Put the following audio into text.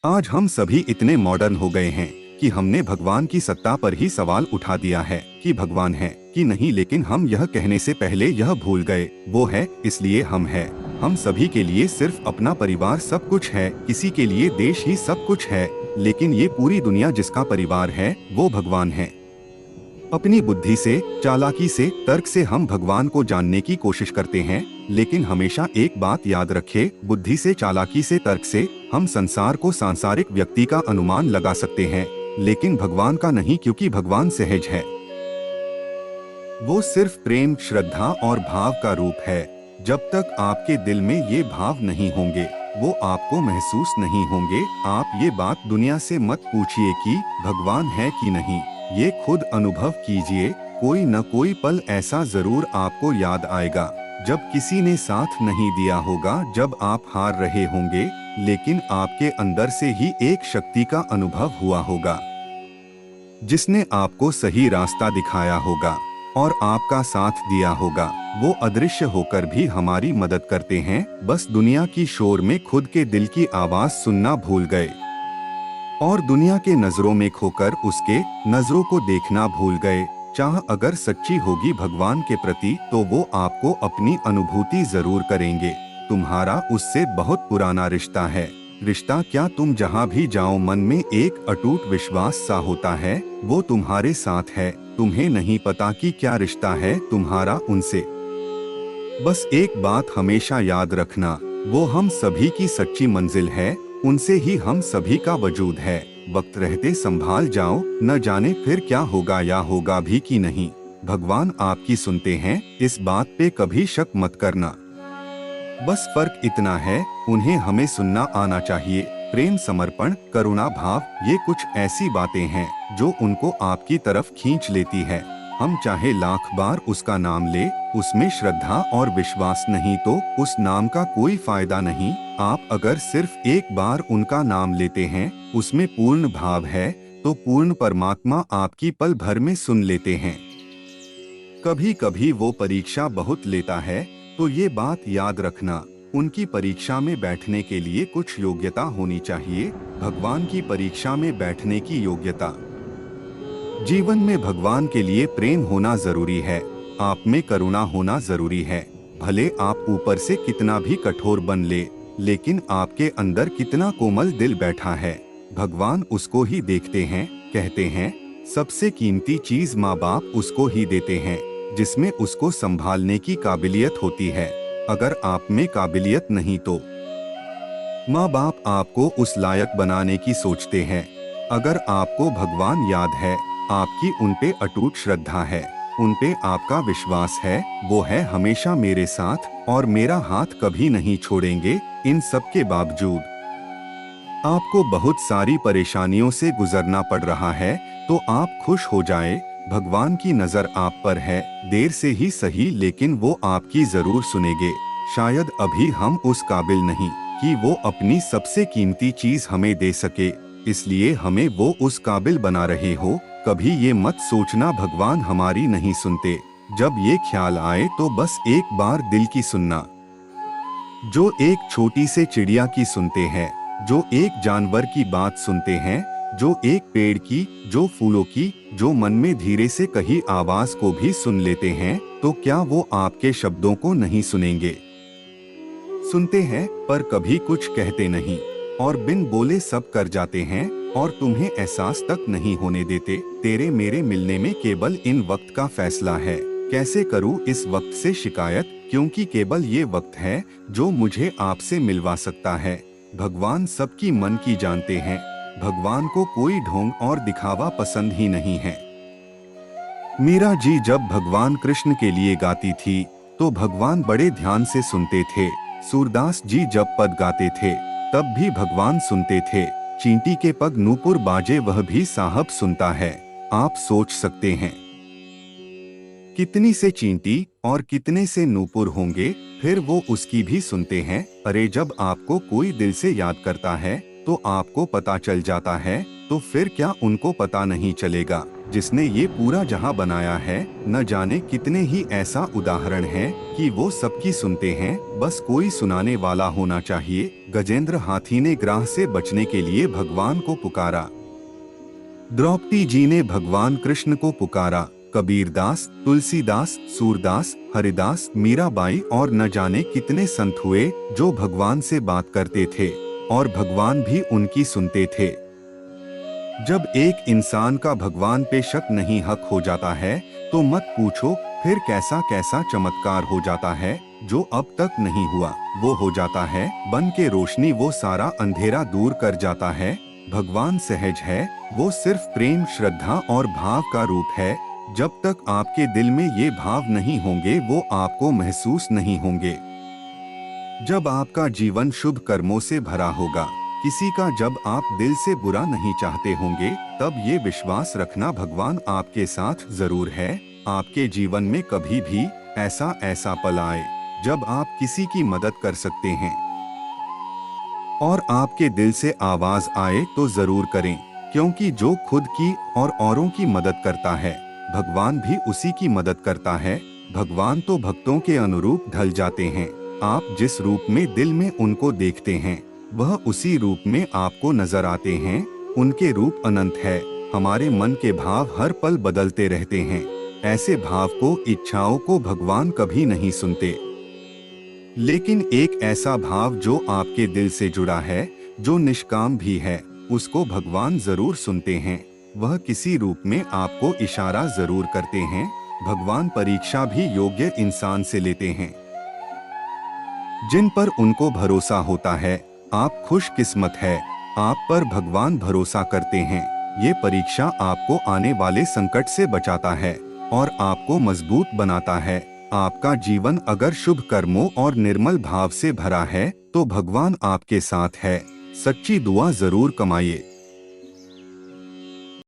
आज हम सभी इतने मॉडर्न हो गए हैं कि हमने भगवान की सत्ता पर ही सवाल उठा दिया है कि भगवान है कि नहीं, लेकिन हम यह कहने से पहले यह भूल गए वो है इसलिए हम है। हम सभी के लिए सिर्फ अपना परिवार सब कुछ है, किसी के लिए देश ही सब कुछ है, लेकिन ये पूरी दुनिया जिसका परिवार है वो भगवान है। अपनी बुद्धि से, चालाकी से, तर्क से हम भगवान को जानने की कोशिश करते हैं, लेकिन हमेशा एक बात याद रखें, बुद्धि से, चालाकी से, तर्क से हम संसार को सांसारिक व्यक्ति का अनुमान लगा सकते हैं, लेकिन भगवान का नहीं, क्योंकि भगवान सहज है। वो सिर्फ प्रेम, श्रद्धा और भाव का रूप है। जब तक आपके दिल में ये भाव नहीं होंगे वो आपको महसूस नहीं होंगे। आप ये बात दुनिया से मत पूछिए कि भगवान है कि नहीं, ये खुद अनुभव कीजिए। कोई न कोई पल ऐसा जरूर आपको याद आएगा जब किसी ने साथ नहीं दिया होगा, जब आप हार रहे होंगे, लेकिन आपके अंदर से ही एक शक्ति का अनुभव हुआ होगा जिसने आपको सही रास्ता दिखाया होगा और आपका साथ दिया होगा। वो अदृश्य होकर भी हमारी मदद करते हैं, बस दुनिया की शोर में खुद के दिल की आवाज सुनना भूल गए और दुनिया के नजरों में खोकर उसके नजरों को देखना भूल गए। चाह अगर सच्ची होगी भगवान के प्रति तो वो आपको अपनी अनुभूति जरूर करेंगे। तुम्हारा उससे बहुत पुराना रिश्ता है। रिश्ता क्या, तुम जहाँ भी जाओ मन में एक अटूट विश्वास सा होता है, वो तुम्हारे साथ है। तुम्हें नहीं पता कि क्या रिश्ता है तुम्हारा उनसे। बस एक बात हमेशा याद रखना, वो हम सभी की सच्ची मंजिल है, उनसे ही हम सभी का वजूद है। वक्त रहते संभाल जाओ, न जाने फिर क्या होगा या होगा भी कि नहीं। भगवान आपकी सुनते हैं, इस बात पे कभी शक मत करना। बस फर्क इतना है, उन्हें हमें सुनना आना चाहिए। प्रेम, समर्पण, करुणा भाव, ये कुछ ऐसी बातें हैं जो उनको आपकी तरफ खींच लेती है। हम चाहे लाख बार उसका नाम ले, उसमें श्रद्धा और विश्वास नहीं तो उस नाम का कोई फायदा नहीं। आप अगर सिर्फ एक बार उनका नाम लेते हैं, उसमें पूर्ण भाव है, तो पूर्ण परमात्मा आपकी पल भर में सुन लेते हैं। कभी कभी वो परीक्षा बहुत लेता है, तो ये बात याद रखना, उनकी परीक्षा में बैठने के लिए कुछ योग्यता होनी चाहिए। भगवान की परीक्षा में बैठने की योग्यता। जीवन में भगवान के लिए प्रेम होना जरूरी है, आप में करुणा होना जरूरी है। भले आप ऊपर से कितना भी कठोर बन ले, लेकिन आपके अंदर कितना कोमल दिल बैठा है, भगवान उसको ही देखते हैं। कहते हैं सबसे कीमती चीज माँ बाप उसको ही देते हैं जिसमें उसको संभालने की काबिलियत होती है। अगर आप में काबिलियत नहीं तो माँ बाप आपको उस लायक बनाने की सोचते हैं। अगर आपको भगवान याद है, आपकी उनपे अटूट श्रद्धा है, उनपे आपका विश्वास है, वो है हमेशा मेरे साथ और मेरा हाथ कभी नहीं छोड़ेंगे। इन सब के बावजूद आपको बहुत सारी परेशानियों से गुजरना पड़ रहा है, तो आप खुश हो जाए। भगवान की नजर आप पर है, देर से ही सही, लेकिन वो आपकी जरूर सुनेंगे। शायद अभी हम उस काबिल नहीं कि वो अपनी सबसे कीमती चीज हमें दे सके, इसलिए हमें वो उस काबिल बना रहे हो। कभी ये मत सोचना भगवान हमारी नहीं सुनते। जब ये ख्याल आए तो बस एक बार दिल की सुनना। जो एक छोटी से चिड़िया की सुनते हैं, जो एक जानवर की बात सुनते हैं, जो एक पेड़ की, जो फूलों की, जो मन में धीरे से कही आवाज को भी सुन लेते हैं, तो क्या वो आपके शब्दों को नहीं सुनेंगे? सुनते हैं पर कभी कुछ कहते नहीं और बिन बोले सब कर जाते हैं और तुम्हें एहसास तक नहीं होने देते। तेरे मेरे मिलने में केवल इन वक्त का फैसला है। कैसे करूं इस वक्त से शिकायत, क्योंकि केवल ये वक्त है जो मुझे आपसे मिलवा सकता है। भगवान सबकी मन की जानते हैं। भगवान को कोई ढोंग और दिखावा पसंद ही नहीं है। मीरा जी जब भगवान कृष्ण के लिए गाती थी तो भगवान बड़े ध्यान से सुनते थे। सूरदास जी जब पद गाते थे तब भी भगवान सुनते थे। चींटी के पग नूपुर बाजे वह भी साहब सुनता है। आप सोच सकते हैं कितनी से चींटी और कितने से नूपुर होंगे, फिर वो उसकी भी सुनते हैं। अरे जब आपको कोई दिल से याद करता है तो आपको पता चल जाता है, तो फिर क्या उनको पता नहीं चलेगा जिसने ये पूरा जहां बनाया है। न जाने कितने ही ऐसा उदाहरण है कि वो सबकी सुनते हैं, बस कोई सुनाने वाला होना चाहिए। गजेंद्र हाथी ने ग्राह से बचने के लिए भगवान को पुकारा। द्रौपदी जी ने भगवान कृष्ण को पुकारा। कबीरदास, तुलसीदास, सूरदास, हरिदास, मीराबाई और न जाने कितने संत हुए जो भगवान से बात करते थे और भगवान भी उनकी सुनते थे। जब एक इंसान का भगवान पे शक नहीं हक हो जाता है तो मत पूछो फिर कैसा कैसा चमत्कार हो जाता है जो अब तक नहीं हुआ। वो हो जाता है बन के रोशनी, वो सारा अंधेरा दूर कर जाता है। भगवान सहज है, वो सिर्फ प्रेम, श्रद्धा और भाव का रूप है। जब तक आपके दिल में ये भाव नहीं होंगे वो आपको महसूस नहीं होंगे। जब आपका जीवन शुभ कर्मों से भरा होगा, किसी का जब आप दिल से बुरा नहीं चाहते होंगे, तब ये विश्वास रखना भगवान आपके साथ जरूर है। आपके जीवन में कभी भी ऐसा पल आए जब आप किसी की मदद कर सकते हैं और आपके दिल से आवाज आए तो जरूर करें, क्योंकि जो खुद की और औरों की मदद करता है भगवान भी उसी की मदद करता है। भगवान तो भक्तों के अनुरूप ढल जाते हैं। आप जिस रूप में दिल में उनको देखते हैं वह उसी रूप में आपको नजर आते हैं। उनके रूप अनंत है। हमारे मन के भाव हर पल बदलते रहते हैं। ऐसे भाव को, इच्छाओं को भगवान कभी नहीं सुनते, लेकिन एक ऐसा भाव जो आपके दिल से जुड़ा है, जो निष्काम भी है, उसको भगवान जरूर सुनते हैं। वह किसी रूप में आपको इशारा जरूर करते हैं। भगवान परीक्षा भी योग्य इंसान से लेते हैं जिन पर उनको भरोसा होता है। आप खुशकिस्मत है, आप पर भगवान भरोसा करते हैं। ये परीक्षा आपको आने वाले संकट से बचाता है और आपको मजबूत बनाता है। आपका जीवन अगर शुभ कर्मों और निर्मल भाव से भरा है तो भगवान आपके साथ है। सच्ची दुआ जरूर कमाइए।